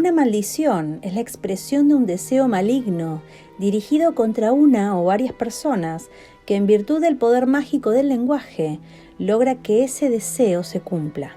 Una maldición es la expresión de un deseo maligno dirigido contra una o varias personas que, en virtud del poder mágico del lenguaje, logra que ese deseo se cumpla.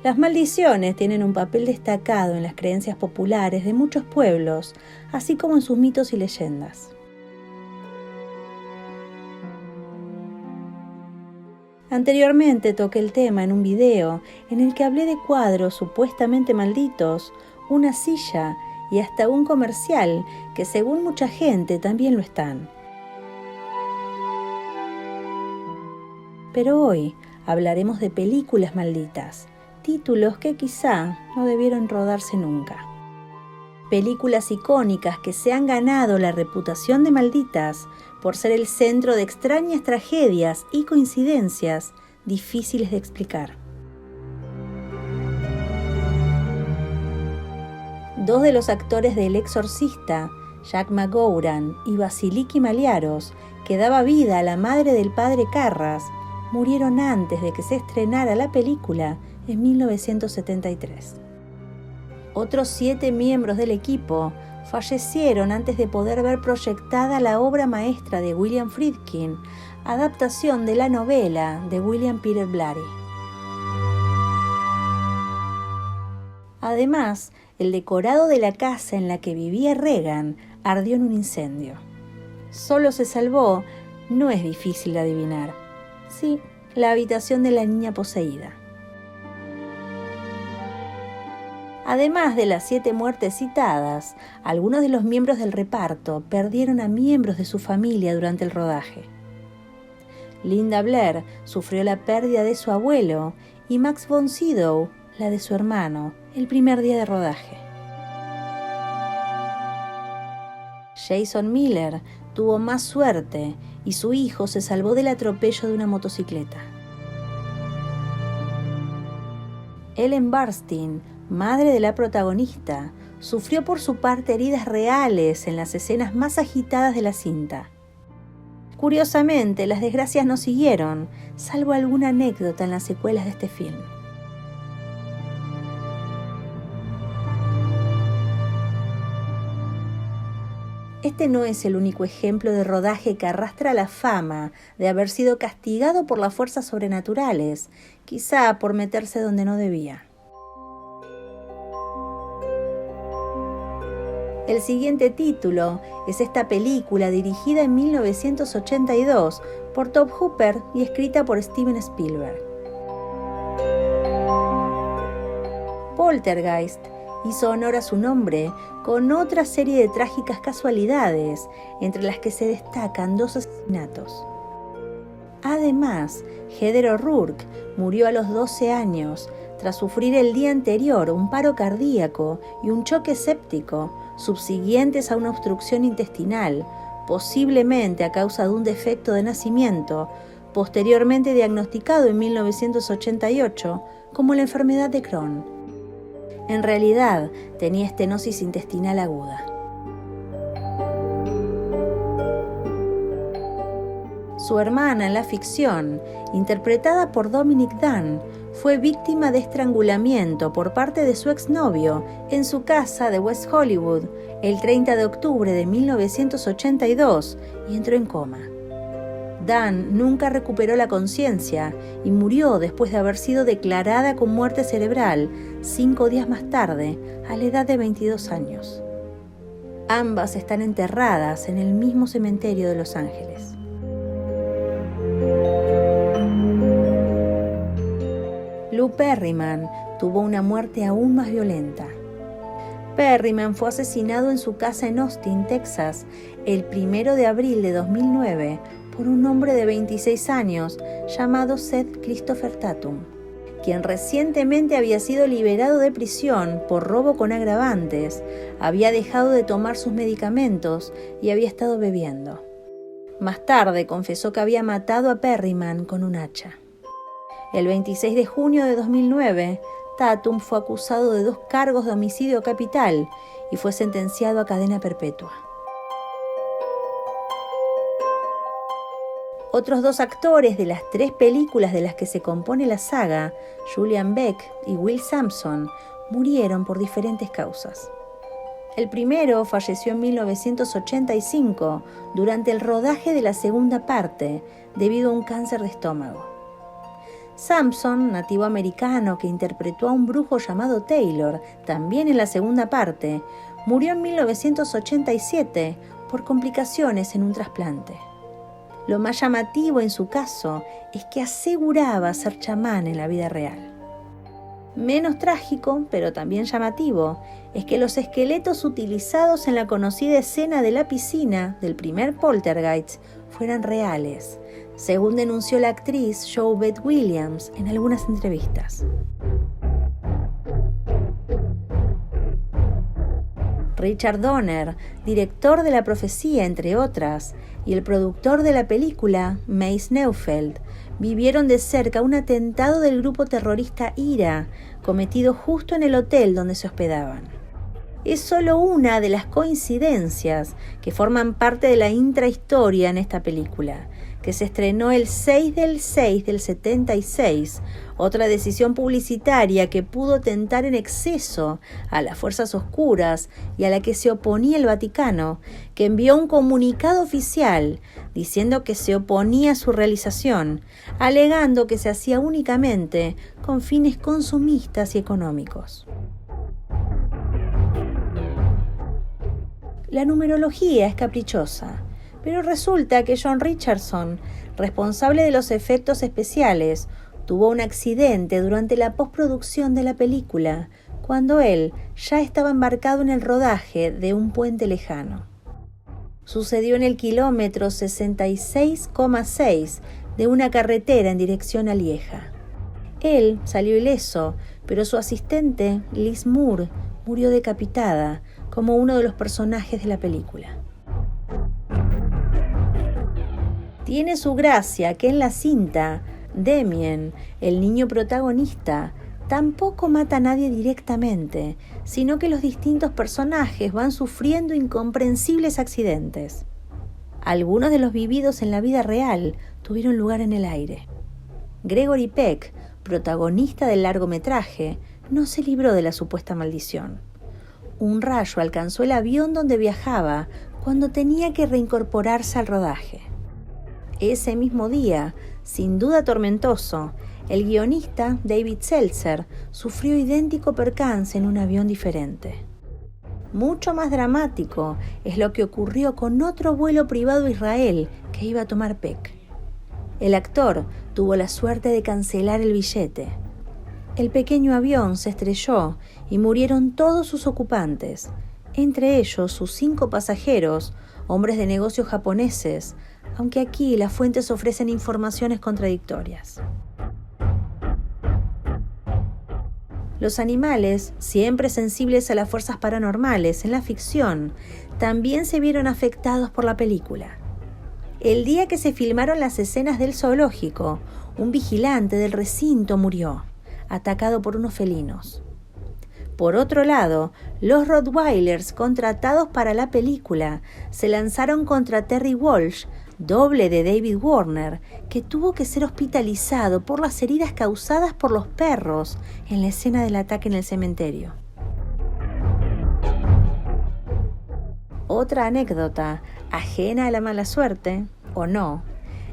Las maldiciones tienen un papel destacado en las creencias populares de muchos pueblos, así como en sus mitos y leyendas. Anteriormente toqué el tema en un video en el que hablé de cuadros supuestamente malditos, una silla y hasta un comercial que, según mucha gente, también lo están. Pero hoy hablaremos de películas malditas, títulos que quizá no debieron rodarse nunca. Películas icónicas que se han ganado la reputación de malditas por ser el centro de extrañas tragedias y coincidencias difíciles de explicar. Dos de los actores de El Exorcista, Jack McGowran y Vasiliki Maliaros, que daba vida a la madre del padre Karras, murieron antes de que se estrenara la película en 1973. Otros 7 miembros del equipo fallecieron antes de poder ver proyectada la obra maestra de William Friedkin, adaptación de la novela de William Peter Blatty. Además, el decorado de la casa en la que vivía Regan ardió en un incendio. Solo se salvó, no es difícil de adivinar, sí, la habitación de la niña poseída. Además de las 7 muertes citadas, algunos de los miembros del reparto perdieron a miembros de su familia durante el rodaje. Linda Blair sufrió la pérdida de su abuelo y Max von Sydow la de su hermano el primer día de rodaje. Jason Miller tuvo más suerte y su hijo se salvó del atropello de una motocicleta. Ellen Burstyn, madre de la protagonista, sufrió por su parte heridas reales en las escenas más agitadas de la cinta. Curiosamente, las desgracias no siguieron, salvo alguna anécdota en las secuelas de este film. Este no es el único ejemplo de rodaje que arrastra la fama de haber sido castigado por las fuerzas sobrenaturales, quizá por meterse donde no debía. El siguiente título es esta película dirigida en 1982 por Tobe Hooper y escrita por Steven Spielberg. Poltergeist hizo honor a su nombre con otra serie de trágicas casualidades, entre las que se destacan 2 asesinatos. Además, Heather O'Rourke murió a los 12 años tras sufrir el día anterior un paro cardíaco y un choque séptico subsiguientes a una obstrucción intestinal, posiblemente a causa de un defecto de nacimiento, posteriormente diagnosticado en 1988 como la enfermedad de Crohn. En realidad, tenía estenosis intestinal aguda. Su hermana en la ficción, interpretada por Dominic Dunne, fue víctima de estrangulamiento por parte de su exnovio en su casa de West Hollywood el 30 de octubre de 1982 y entró en coma. Dunne nunca recuperó la conciencia y murió después de haber sido declarada con muerte cerebral 5 días más tarde, a la edad de 22 años. Ambas están enterradas en el mismo cementerio de Los Ángeles. Lou Perryman tuvo una muerte aún más violenta. Perryman fue asesinado en su casa en Austin, Texas, el 1 de abril de 2009 por un hombre de 26 años llamado Seth Christopher Tatum, quien recientemente había sido liberado de prisión por robo con agravantes, había dejado de tomar sus medicamentos y había estado bebiendo. Más tarde confesó que había matado a Perryman con un hacha. El 26 de junio de 2009, Tatum fue acusado de 2 cargos de homicidio capital y fue sentenciado a cadena perpetua. Otros 2 actores de las 3 películas de las que se compone la saga, Julian Beck y Will Sampson, murieron por diferentes causas. El primero falleció en 1985 durante el rodaje de la segunda parte debido a un cáncer de estómago. Sampson, nativo americano que interpretó a un brujo llamado Taylor, también en la segunda parte, murió en 1987 por complicaciones en un trasplante. Lo más llamativo en su caso es que aseguraba ser chamán en la vida real. Menos trágico, pero también llamativo, es que los esqueletos utilizados en la conocida escena de la piscina del primer Poltergeist fueran reales, según denunció la actriz JoBeth Williams en algunas entrevistas. Richard Donner, director de La Profecía, entre otras, y el productor de la película, Mace Neufeld, vivieron de cerca un atentado del grupo terrorista IRA, cometido justo en el hotel donde se hospedaban. Es solo una de las coincidencias que forman parte de la intrahistoria en esta película, que se estrenó el 6 del 6 del 76, otra decisión publicitaria que pudo tentar en exceso a las fuerzas oscuras y a la que se oponía el Vaticano, que envió un comunicado oficial diciendo que se oponía a su realización, alegando que se hacía únicamente con fines consumistas y económicos. La numerología es caprichosa, pero resulta que John Richardson, responsable de los efectos especiales, tuvo un accidente durante la postproducción de la película, cuando él ya estaba embarcado en el rodaje de Un puente lejano. Sucedió en el kilómetro 66,6 de una carretera en dirección a Lieja. Él salió ileso, pero su asistente, Liz Moore, murió decapitada, como uno de los personajes de la película. Tiene su gracia que en la cinta, Damien, el niño protagonista, tampoco mata a nadie directamente, sino que los distintos personajes van sufriendo incomprensibles accidentes. Algunos de los vividos en la vida real tuvieron lugar en el aire. Gregory Peck, protagonista del largometraje, no se libró de la supuesta maldición. Un rayo alcanzó el avión donde viajaba cuando tenía que reincorporarse al rodaje. Ese mismo día, sin duda tormentoso, el guionista David Seltzer sufrió idéntico percance en un avión diferente. Mucho más dramático es lo que ocurrió con otro vuelo privado a Israel que iba a tomar Peck. El actor tuvo la suerte de cancelar el billete. El pequeño avión se estrelló y murieron todos sus ocupantes, entre ellos sus 5 pasajeros, hombres de negocios japoneses, aunque aquí las fuentes ofrecen informaciones contradictorias. Los animales, siempre sensibles a las fuerzas paranormales en la ficción, también se vieron afectados por la película. El día que se filmaron las escenas del zoológico, un vigilante del recinto murió, atacado por unos felinos. Por otro lado, los Rottweilers contratados para la película se lanzaron contra Terry Walsh, doble de David Warner, que tuvo que ser hospitalizado por las heridas causadas por los perros en la escena del ataque en el cementerio. Otra anécdota, ajena a la mala suerte, o no,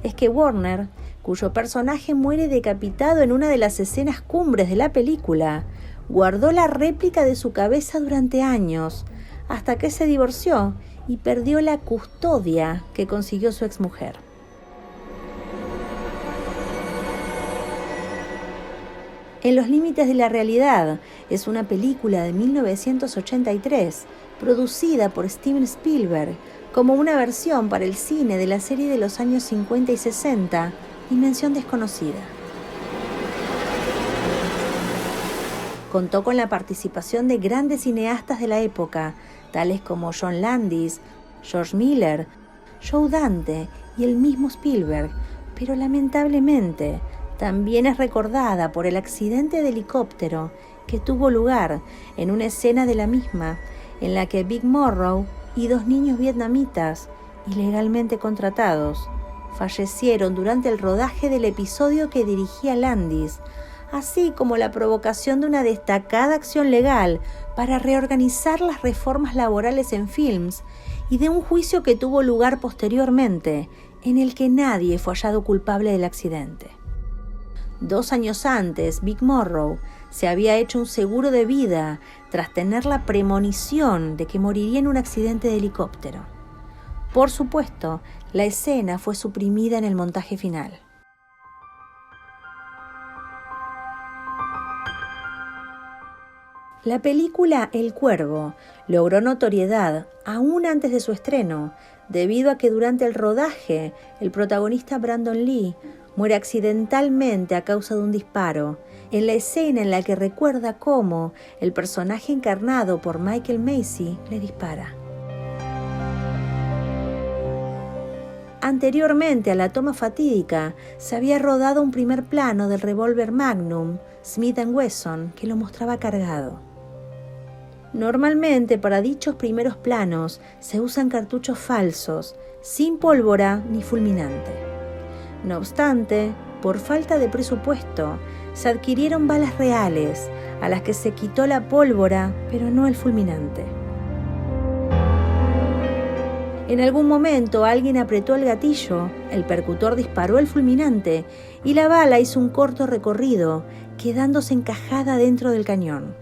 es que Warner, cuyo personaje muere decapitado en una de las escenas cumbres de la película, guardó la réplica de su cabeza durante años, hasta que se divorció y perdió la custodia que consiguió su exmujer. En los límites de la realidad es una película de 1983, producida por Steven Spielberg como una versión para el cine de la serie de los años 50 y 60, Dimensión Desconocida. Contó con la participación de grandes cineastas de la época, tales como John Landis, George Miller, Joe Dante y el mismo Spielberg, pero lamentablemente también es recordada por el accidente de helicóptero que tuvo lugar en una escena de la misma, en la que Vic Morrow y 2 niños vietnamitas, ilegalmente contratados, fallecieron durante el rodaje del episodio que dirigía Landis, así como la provocación de una destacada acción legal para reorganizar las reformas laborales en films y de un juicio que tuvo lugar posteriormente, en el que nadie fue hallado culpable del accidente. 2 años antes, Vic Morrow se había hecho un seguro de vida tras tener la premonición de que moriría en un accidente de helicóptero. Por supuesto, la escena fue suprimida en el montaje final. La película El Cuervo logró notoriedad aún antes de su estreno, debido a que durante el rodaje el protagonista Brandon Lee muere accidentalmente a causa de un disparo, en la escena en la que recuerda cómo el personaje encarnado por Michael Macy le dispara. Anteriormente a la toma fatídica, se había rodado un primer plano del revólver Magnum Smith & Wesson que lo mostraba cargado. Normalmente para dichos primeros planos se usan cartuchos falsos, sin pólvora ni fulminante. No obstante, por falta de presupuesto, se adquirieron balas reales, a las que se quitó la pólvora, pero no el fulminante. En algún momento alguien apretó el gatillo, el percutor disparó el fulminante y la bala hizo un corto recorrido, quedándose encajada dentro del cañón.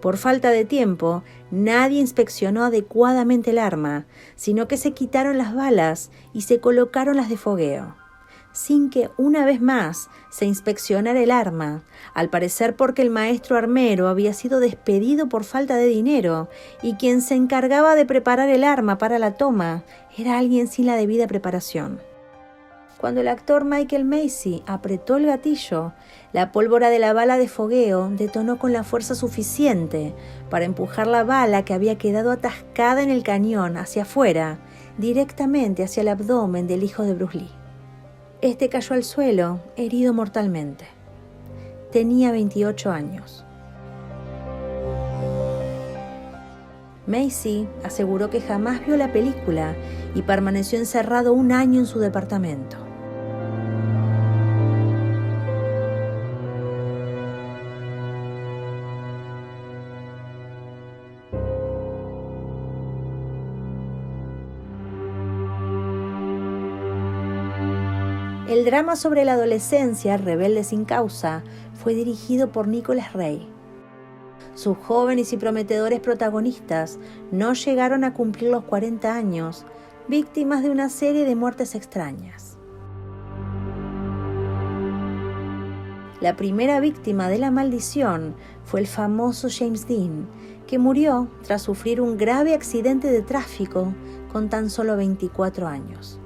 Por falta de tiempo, nadie inspeccionó adecuadamente el arma, sino que se quitaron las balas y se colocaron las de fogueo, sin que una vez más se inspeccionara el arma, al parecer porque el maestro armero había sido despedido por falta de dinero y quien se encargaba de preparar el arma para la toma era alguien sin la debida preparación. Cuando el actor Michael Macy apretó el gatillo, la pólvora de la bala de fogueo detonó con la fuerza suficiente para empujar la bala que había quedado atascada en el cañón hacia afuera, directamente hacia el abdomen del hijo de Bruce Lee. Este cayó al suelo, herido mortalmente. Tenía 28 años. Macy aseguró que jamás vio la película y permaneció encerrado 1 año en su departamento. El drama sobre la adolescencia rebelde sin causa fue dirigido por Nicholas Ray. Sus jóvenes y prometedores protagonistas no llegaron a cumplir los 40 años, víctimas de una serie de muertes extrañas. La primera víctima de la maldición fue el famoso James Dean, que murió tras sufrir un grave accidente de tráfico con tan solo 24 años.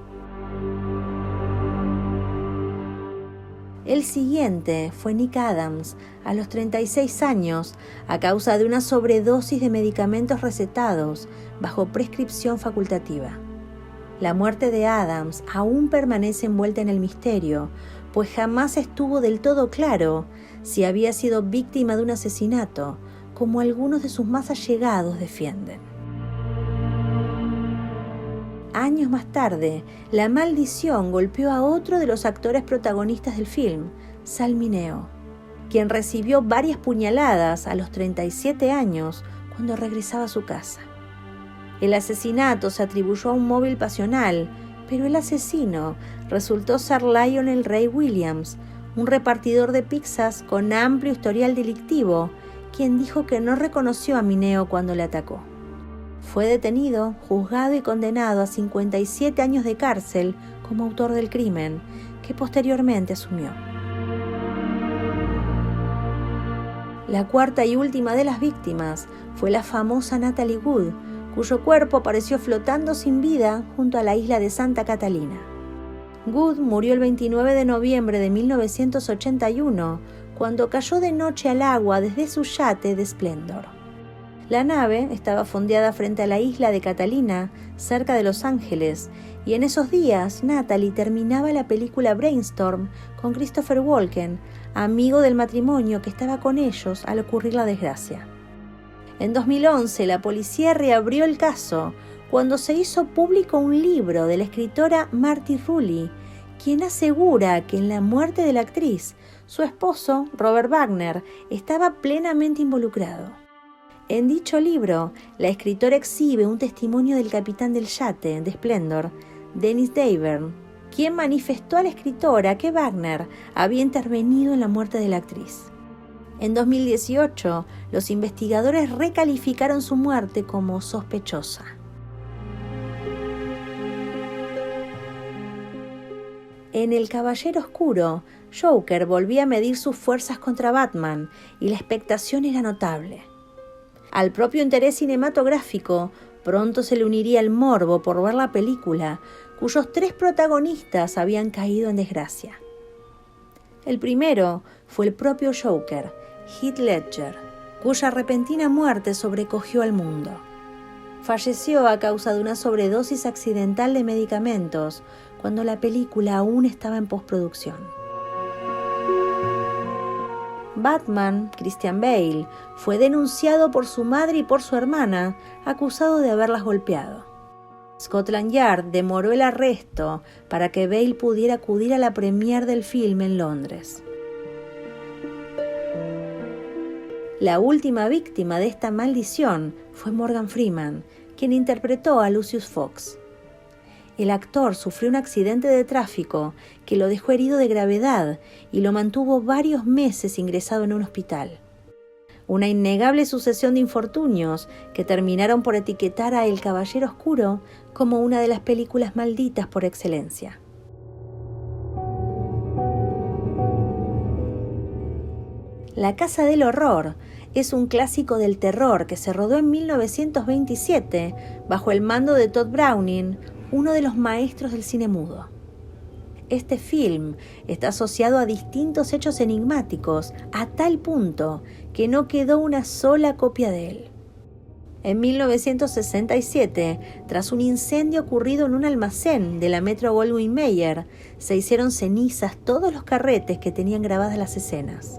El siguiente fue Nick Adams, a los 36 años, a causa de una sobredosis de medicamentos recetados bajo prescripción facultativa. La muerte de Adams aún permanece envuelta en el misterio, pues jamás estuvo del todo claro si había sido víctima de un asesinato, como algunos de sus más allegados defienden. Años más tarde, la maldición golpeó a otro de los actores protagonistas del film, Sal Mineo, quien recibió varias puñaladas a los 37 años cuando regresaba a su casa. El asesinato se atribuyó a un móvil pasional, pero el asesino resultó ser Lionel Ray Williams, un repartidor de pizzas con amplio historial delictivo, quien dijo que no reconoció a Mineo cuando le atacó. Fue detenido, juzgado y condenado a 57 años de cárcel como autor del crimen, que posteriormente asumió. La cuarta y última de las víctimas fue la famosa Natalie Wood, cuyo cuerpo apareció flotando sin vida junto a la isla de Santa Catalina. Wood murió el 29 de noviembre de 1981, cuando cayó de noche al agua desde su yate de Splendor. La nave estaba fondeada frente a la isla de Catalina, cerca de Los Ángeles, y en esos días Natalie terminaba la película Brainstorm con Christopher Walken, amigo del matrimonio que estaba con ellos al ocurrir la desgracia. En 2011, la policía reabrió el caso cuando se hizo público un libro de la escritora Marty Rulli, quien asegura que en la muerte de la actriz, su esposo, Robert Wagner, estaba plenamente involucrado. En dicho libro, la escritora exhibe un testimonio del capitán del yate de Splendor, Dennis Davern, quien manifestó a la escritora que Wagner había intervenido en la muerte de la actriz. En 2018, los investigadores recalificaron su muerte como sospechosa. En El Caballero Oscuro, Joker volvía a medir sus fuerzas contra Batman y la expectación era notable. Al propio interés cinematográfico, pronto se le uniría el morbo por ver la película, cuyos 3 protagonistas habían caído en desgracia. El primero fue el propio Joker, Heath Ledger, cuya repentina muerte sobrecogió al mundo. Falleció a causa de una sobredosis accidental de medicamentos cuando la película aún estaba en postproducción. Batman, Christian Bale, fue denunciado por su madre y por su hermana, acusado de haberlas golpeado. Scotland Yard demoró el arresto para que Bale pudiera acudir a la premiere del filme en Londres. La última víctima de esta maldición fue Morgan Freeman, quien interpretó a Lucius Fox. El actor sufrió un accidente de tráfico que lo dejó herido de gravedad y lo mantuvo varios meses ingresado en un hospital. Una innegable sucesión de infortunios que terminaron por etiquetar a El Caballero Oscuro como una de las películas malditas por excelencia. La Casa del Horror es un clásico del terror que se rodó en 1927 bajo el mando de Todd Browning, uno de los maestros del cine mudo. Este film está asociado a distintos hechos enigmáticos a tal punto que no quedó una sola copia de él. En 1967, tras un incendio ocurrido en un almacén de la Metro-Goldwyn-Mayer, se hicieron cenizas todos los carretes que tenían grabadas las escenas.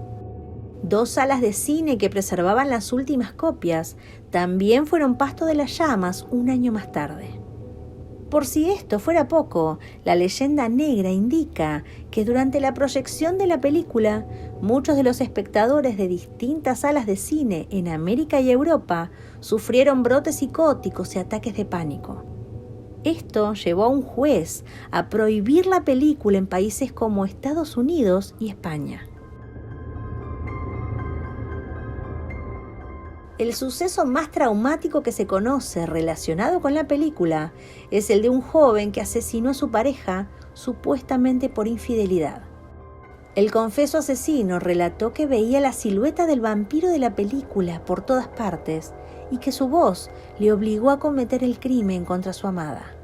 2 salas de cine que preservaban las últimas copias también fueron pasto de las llamas un año más tarde. Por si esto fuera poco, la leyenda negra indica que durante la proyección de la película, muchos de los espectadores de distintas salas de cine en América y Europa sufrieron brotes psicóticos y ataques de pánico. Esto llevó a un juez a prohibir la película en países como Estados Unidos y España. El suceso más traumático que se conoce relacionado con la película es el de un joven que asesinó a su pareja supuestamente por infidelidad. El confeso asesino relató que veía la silueta del vampiro de la película por todas partes y que su voz le obligó a cometer el crimen contra su amada.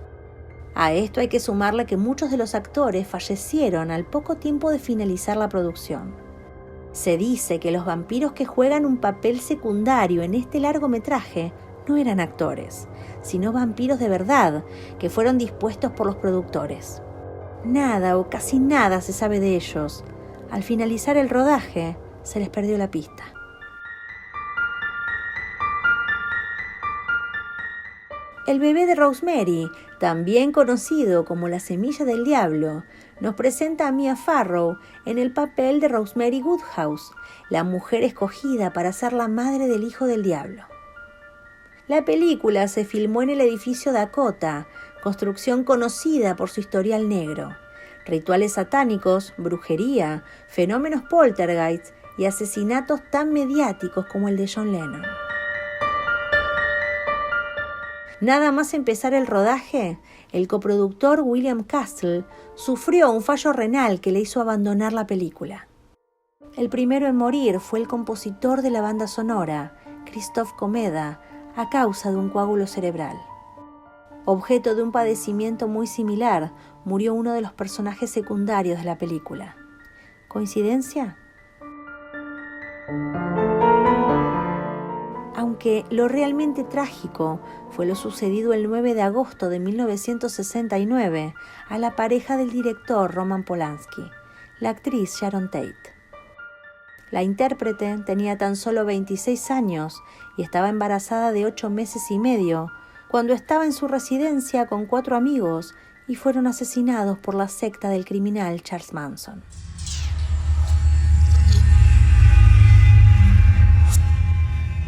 A esto hay que sumarle que muchos de los actores fallecieron al poco tiempo de finalizar la producción. Se dice que los vampiros que juegan un papel secundario en este largometraje no eran actores, sino vampiros de verdad que fueron dispuestos por los productores. Nada o casi nada se sabe de ellos. Al finalizar el rodaje, se les perdió la pista. El bebé de Rosemary, también conocido como La Semilla del Diablo, nos presenta a Mia Farrow en el papel de Rosemary Woodhouse, la mujer escogida para ser la madre del hijo del diablo. La película se filmó en el edificio Dakota, construcción conocida por su historial negro, rituales satánicos, brujería, fenómenos poltergeist y asesinatos tan mediáticos como el de John Lennon. Nada más empezar el rodaje, el coproductor William Castle sufrió un fallo renal que le hizo abandonar la película. El primero en morir fue el compositor de la banda sonora, Christoph Komeda, a causa de un coágulo cerebral. Objeto de un padecimiento muy similar, murió uno de los personajes secundarios de la película. ¿Coincidencia? Aunque lo realmente trágico fue lo sucedido el 9 de agosto de 1969 a la pareja del director Roman Polanski, la actriz Sharon Tate. La intérprete tenía tan solo 26 años y estaba embarazada de 8 meses y medio cuando estaba en su residencia con 4 amigos y fueron asesinados por la secta del criminal Charles Manson.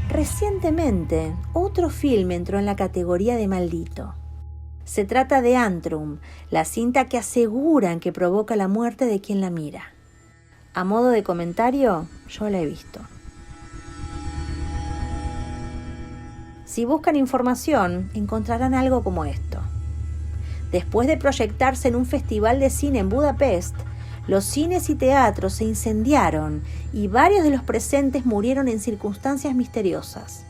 Recientemente, otro film entró en la categoría de maldito. Se trata de Antrum, la cinta que aseguran que provoca la muerte de quien la mira. A modo de comentario, yo la he visto. Si buscan información, encontrarán algo como esto. Después de proyectarse en un festival de cine en Budapest, los cines y teatros se incendiaron y varios de los presentes murieron en circunstancias misteriosas.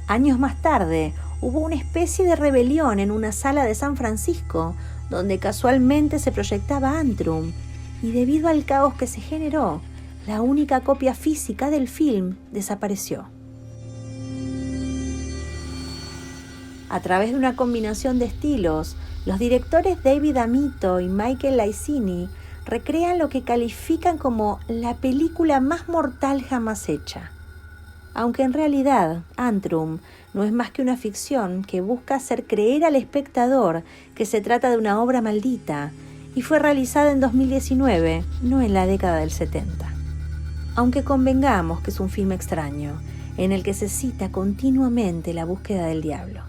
Años más tarde, hubo una especie de rebelión en una sala de San Francisco, donde casualmente se proyectaba Antrum, y debido al caos que se generó, la única copia física del film desapareció. A través de una combinación de estilos, los directores David Amito y Michael Laicini recrean lo que califican como la película más mortal jamás hecha. Aunque en realidad Antrum no es más que una ficción que busca hacer creer al espectador que se trata de una obra maldita, y fue realizada en 2019, no en la década del 70. Aunque convengamos que es un film extraño, en el que se cita continuamente la búsqueda del diablo.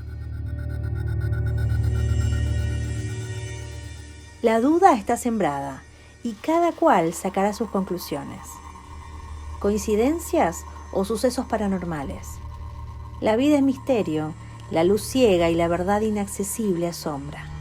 La duda está sembrada, y cada cual sacará sus conclusiones. ¿Coincidencias o sucesos paranormales? La vida es misterio, la luz ciega y la verdad inaccesible asombra.